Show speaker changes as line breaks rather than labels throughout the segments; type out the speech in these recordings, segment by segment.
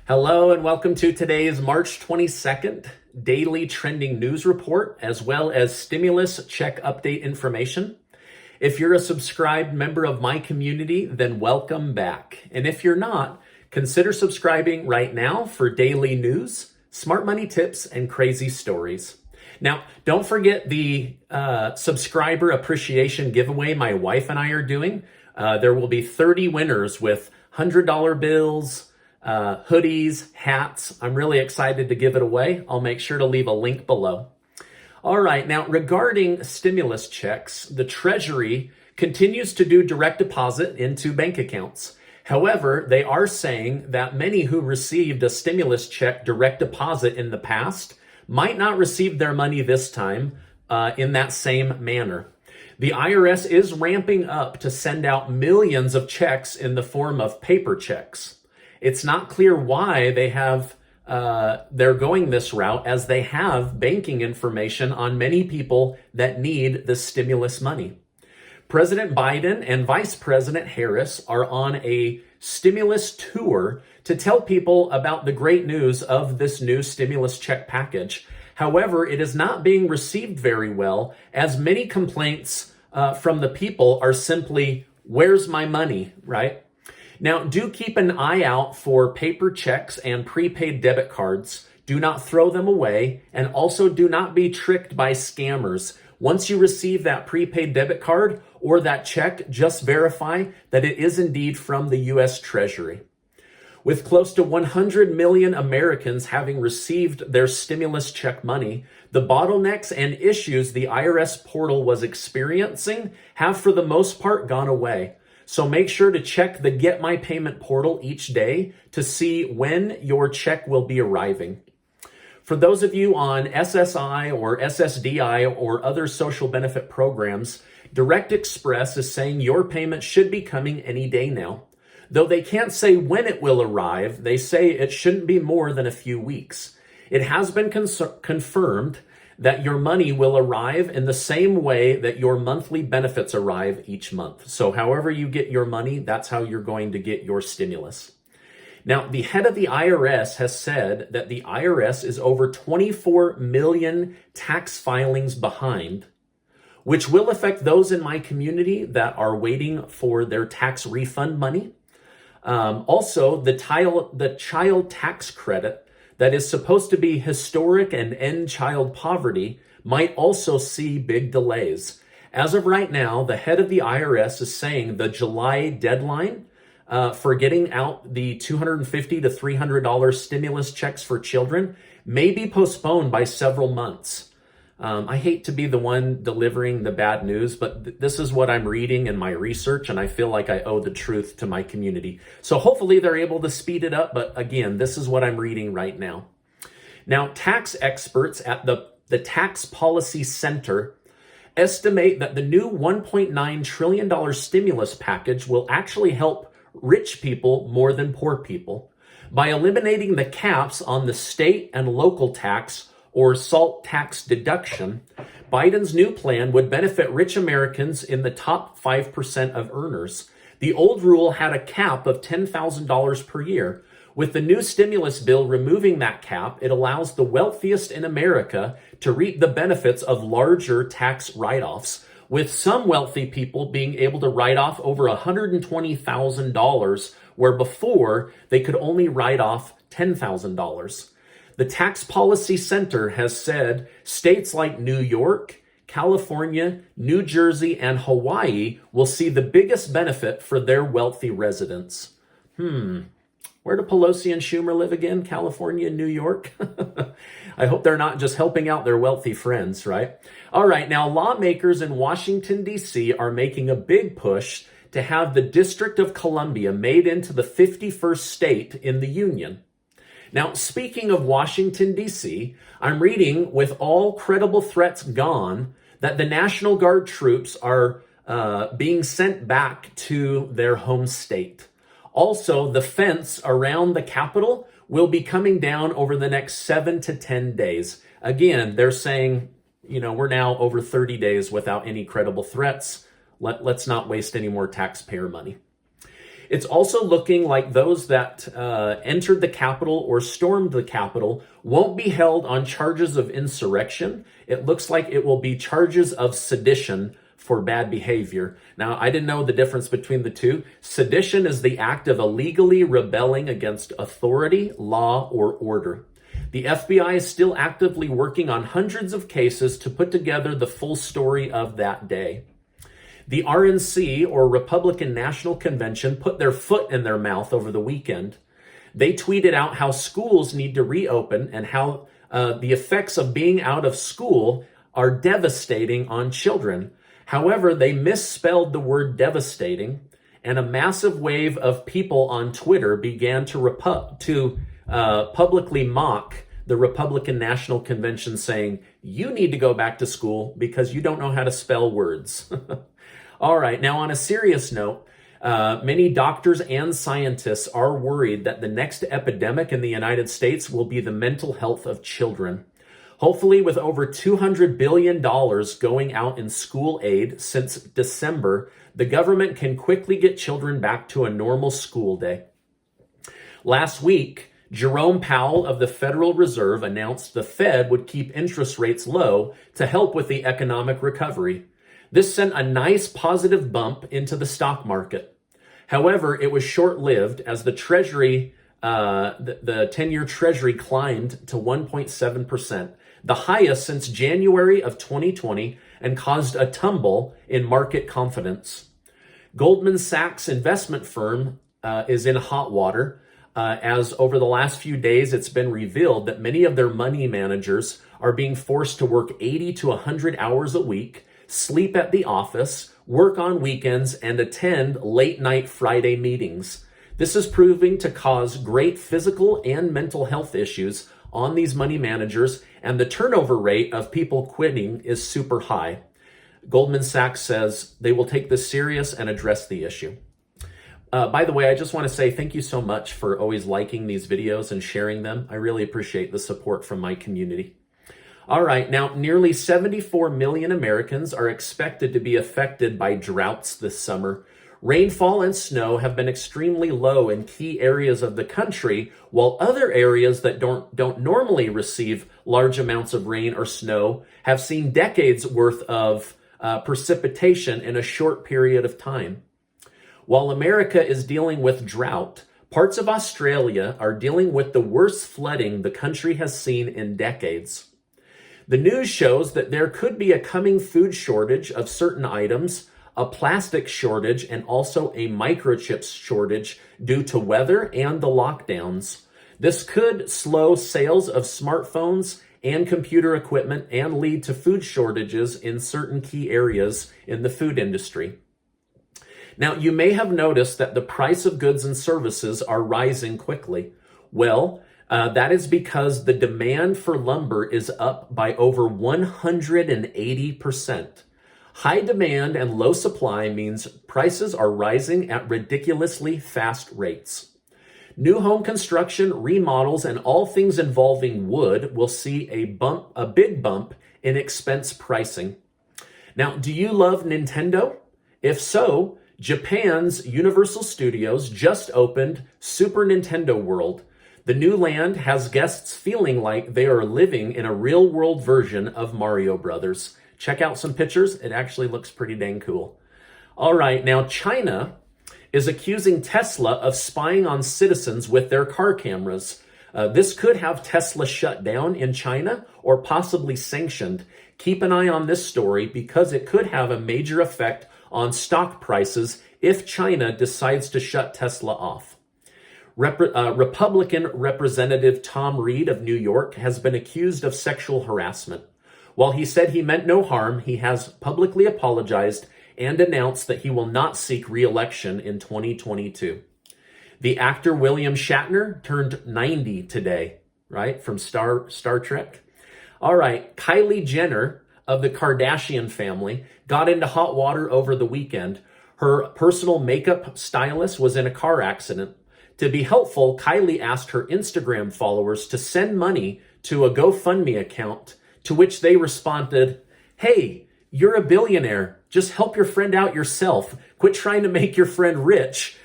Hello and welcome to today's March 22nd daily trending news report, as well as stimulus check update information. If you're a subscribed member of my community, then welcome back. And if you're not, consider subscribing right now for daily news, smart money tips, and crazy stories. Now, don't forget the subscriber appreciation giveaway my wife and I are doing. There will be 30 winners with $100 bills, hoodies, hats. I'm really excited to give it away. I'll make sure to leave a link below. All right, now regarding stimulus checks, the Treasury continues to do direct deposit into bank accounts. However, they are saying that many who received a stimulus check direct deposit in the past might not receive their money this time in that same manner. The IRS is ramping up to send out millions of checks in the form of paper checks. It's not clear why they're going this route, as they have banking information on many people that need the stimulus money. President Biden and Vice President Harris are on a stimulus tour to tell people about the great news of this new stimulus check package. However, it is not being received very well, as many complaints from the people are simply, "Where's my money?" right? Now, do keep an eye out for paper checks and prepaid debit cards. Do not throw them away, and also do not be tricked by scammers. Once you receive that prepaid debit card or that check, just verify that it is indeed from the U.S. Treasury. With close to 100 million Americans having received their stimulus check money, the bottlenecks and issues the IRS portal was experiencing have for the most part gone away. So make sure to check the Get My Payment portal each day to see when your check will be arriving. For those of you on SSI or SSDI or other social benefit programs, Direct Express is saying your payment should be coming any day now. Though they can't say when it will arrive, they say it shouldn't be more than a few weeks. It has been confirmed that your money will arrive in the same way that your monthly benefits arrive each month. So however you get your money, that's how you're going to get your stimulus. Now, the head of the IRS has said that the IRS is over 24 million tax filings behind, which will affect those in my community that are waiting for their tax refund money. Also, the child tax credit that is supposed to be historic and end child poverty might also see big delays. As of right now, the head of the IRS is saying the July deadline for getting out the $250 to $300 stimulus checks for children may be postponed by several months. I hate to be the one delivering the bad news, but this is what I'm reading in my research, and I feel like I owe the truth to my community. So hopefully they're able to speed it up, but again, this is what I'm reading right now. Now, tax experts at the Tax Policy Center estimate that the new $1.9 trillion stimulus package will actually help rich people more than poor people by eliminating the caps on the state and local tax or SALT tax deduction. Biden's new plan would benefit rich Americans in the top 5% of earners. The old rule had a cap of $10,000 per year. With the new stimulus bill removing that cap, it allows the wealthiest in America to reap the benefits of larger tax write-offs, with some wealthy people being able to write off over $120,000, where before they could only write off $10,000. The Tax Policy Center has said states like New York, California, New Jersey, and Hawaii will see the biggest benefit for their wealthy residents. Where do Pelosi and Schumer live again? California and New York? I hope they're not just helping out their wealthy friends, right? All right, now lawmakers in Washington, D.C. are making a big push to have the District of Columbia made into the 51st state in the Union. Now, speaking of Washington, D.C., I'm reading, with all credible threats gone, that the National Guard troops are being sent back to their home state. Also, the fence around the Capitol will be coming down over the next 7 to 10 days. Again, they're saying, we're now over 30 days without any credible threats. Let's not waste any more taxpayer money. It's also looking like those that entered the Capitol or stormed the Capitol won't be held on charges of insurrection. It looks like it will be charges of sedition for bad behavior. Now, I didn't know the difference between the two. Sedition is the act of illegally rebelling against authority, law, or order. The FBI is still actively working on hundreds of cases to put together the full story of that day. The RNC, or Republican National Convention, put their foot in their mouth over the weekend. They tweeted out how schools need to reopen and how the effects of being out of school are devastating on children. However, they misspelled the word devastating, and a massive wave of people on Twitter began to publicly mock the Republican National Convention, saying, "You need to go back to school because you don't know how to spell words." All right, now on a serious note, many doctors and scientists are worried that the next epidemic in the United States will be the mental health of children. Hopefully, with over $200 billion going out in school aid since December, the government can quickly get children back to a normal school day. Last week, Jerome Powell of the Federal Reserve announced the Fed would keep interest rates low to help with the economic recovery. This sent a nice positive bump into the stock market. However, it was short-lived as the Treasury, the 10-year Treasury climbed to 1.7%, the highest since January of 2020, and caused a tumble in market confidence. Goldman Sachs investment firm is in hot water, as over the last few days it's been revealed that many of their money managers are being forced to work 80 to 100 hours a week, sleep at the office, work on weekends, and attend late-night Friday meetings. This is proving to cause great physical and mental health issues on these money managers, and the turnover rate of people quitting is super high. Goldman Sachs says they will take this serious and address the issue. By the way, I just want to say thank you so much for always liking these videos and sharing them. I really appreciate the support from my community. All right, now nearly 74 million Americans are expected to be affected by droughts this summer. Rainfall and snow have been extremely low in key areas of the country, while other areas that don't normally receive large amounts of rain or snow have seen decades worth of precipitation in a short period of time. While America is dealing with drought, parts of Australia are dealing with the worst flooding the country has seen in decades. The news shows that there could be a coming food shortage of certain items, a plastic shortage, and also a microchips shortage due to weather and the lockdowns. This could slow sales of smartphones and computer equipment and lead to food shortages in certain key areas in the food industry. Now, you may have noticed that the price of goods and services are rising quickly. Well, that is because the demand for lumber is up by over 180%. High demand and low supply means prices are rising at ridiculously fast rates. New home construction, remodels, and all things involving wood will see a big bump in expense pricing. Now, do you love Nintendo? If so, Japan's Universal Studios just opened Super Nintendo World. The new land has guests feeling like they are living in a real-world version of Mario Brothers. Check out some pictures. It actually looks pretty dang cool. All right, now China is accusing Tesla of spying on citizens with their car cameras. This could have Tesla shut down in China or possibly sanctioned. Keep an eye on this story because it could have a major effect on stock prices if China decides to shut Tesla off. Republican Representative Tom Reed of New York has been accused of sexual harassment. While he said he meant no harm, he has publicly apologized and announced that he will not seek re-election in 2022. The actor William Shatner turned 90 today, right, from Star Trek. All right, Kylie Jenner of the Kardashian family got into hot water over the weekend. Her personal makeup stylist was in a car accident. To be helpful, Kylie asked her Instagram followers to send money to a GoFundMe account, to which they responded, "Hey, you're a billionaire. Just help your friend out yourself. Quit trying to make your friend rich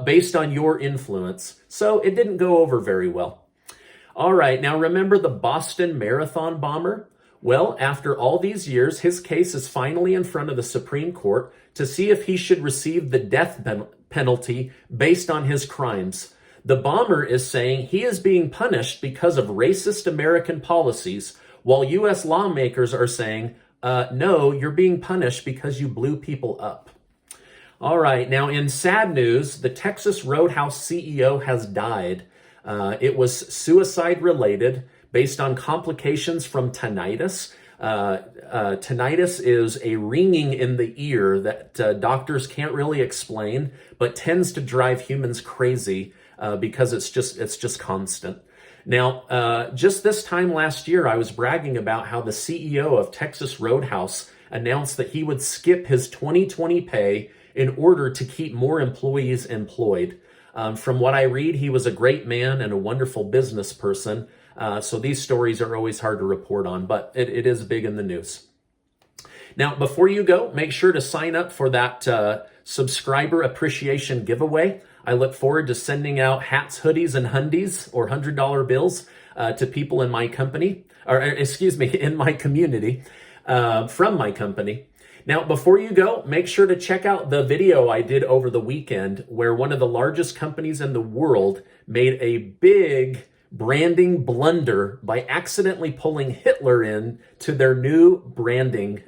based on your influence. So it didn't go over very well. All right, now remember the Boston Marathon bomber? Well, after all these years, his case is finally in front of the Supreme Court to see if he should receive the death penalty based on his crimes. The bomber is saying he is being punished because of racist American policies, while U.S. lawmakers are saying, no, you're being punished because you blew people up. All right, now in sad news, the Texas Roadhouse CEO has died. It was suicide related based on complications from tinnitus. Tinnitus is a ringing in the ear that doctors can't really explain, but tends to drive humans crazy because it's just constant. Now, just this time last year, I was bragging about how the CEO of Texas Roadhouse announced that he would skip his 2020 pay in order to keep more employees employed. From what I read, he was a great man and a wonderful business person. So these stories are always hard to report on, but it is big in the news. Now, before you go, make sure to sign up for that subscriber appreciation giveaway. I look forward to sending out hats, hoodies, and hundies or $100 bills to people in my company, in my community, from my company. Now, before you go, make sure to check out the video I did over the weekend where one of the largest companies in the world made a big branding blunder by accidentally pulling Hitler in to their new branding.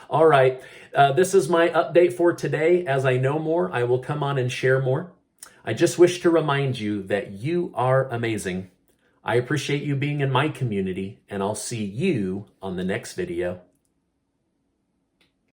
All right, this is my update for today. As I know more, I will come on and share more. I just wish to remind you that you are amazing. I appreciate you being in my community, and I'll see you on the next video.